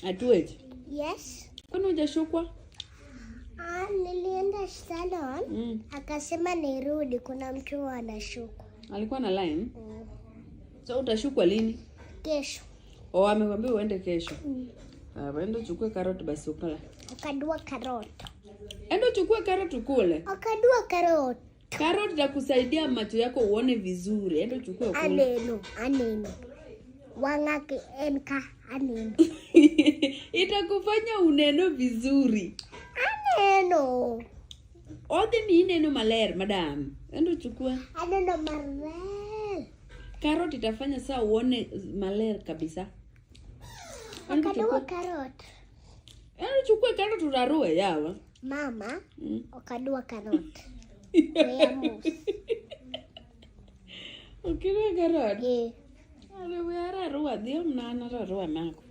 Atuwech? Yes. Kwani hujashukwa? Nilienda salon. Akasema nirudi, kuna mtu anashuku. Alikuwa na line? So utashukwa lini? Kesho. Amekwambia uende kesho. Enda uchukue carrot basi ukala. Ukadua carrot. Enda uchukue carrot ukule. Ukadua carrot. Carrot itakusaidia macho yako uone vizuri. Enda uchukue ukule. Aneno. Wangake enka aneno. Itakufanya uneno vizuri. Aneno. Odi ni neno maler, madam. Enda uchukue. Aneno maler. Carrot itafanya saa uone maler kabisa. Ukadua carrot. Enda uchukue carrot urarue yawa. Mama, ukadua carrot. Ukidua carrot? Eh. Ararua, dio mnana ararua nako.